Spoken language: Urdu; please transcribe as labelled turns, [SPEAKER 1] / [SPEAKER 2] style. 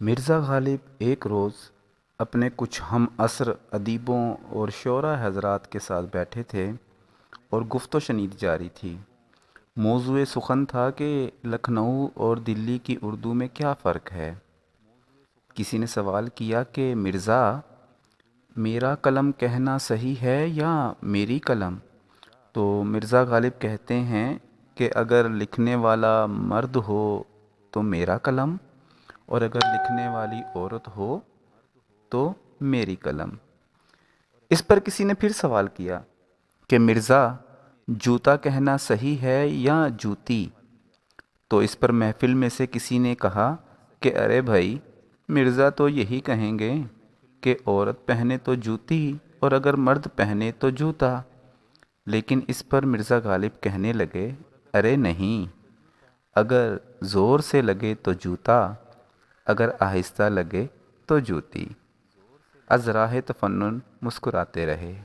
[SPEAKER 1] مرزا غالب ایک روز اپنے کچھ ہم عصر ادیبوں اور شعراء حضرات کے ساتھ بیٹھے تھے اور گفت و شنید جاری تھی۔ موضوع سخن تھا کہ لکھنؤ اور دلی کی اردو میں کیا فرق ہے۔ کسی نے سوال کیا کہ مرزا، میرا قلم کہنا صحیح ہے یا میری قلم؟ تو مرزا غالب کہتے ہیں کہ اگر لکھنے والا مرد ہو تو میرا قلم، اور اگر لکھنے والی عورت ہو تو میری قلم۔ اس پر کسی نے پھر سوال کیا کہ مرزا، جوتا کہنا صحیح ہے یا جوتی؟ تو اس پر محفل میں سے کسی نے کہا کہ ارے بھائی، مرزا تو یہی کہیں گے کہ عورت پہنے تو جوتی اور اگر مرد پہنے تو جوتا۔ لیکن اس پر مرزا غالب کہنے لگے، ارے نہیں، اگر زور سے لگے تو جوتا، اگر آہستہ لگے تو جوتی۔ از راہ تفنن مسکراتے رہے۔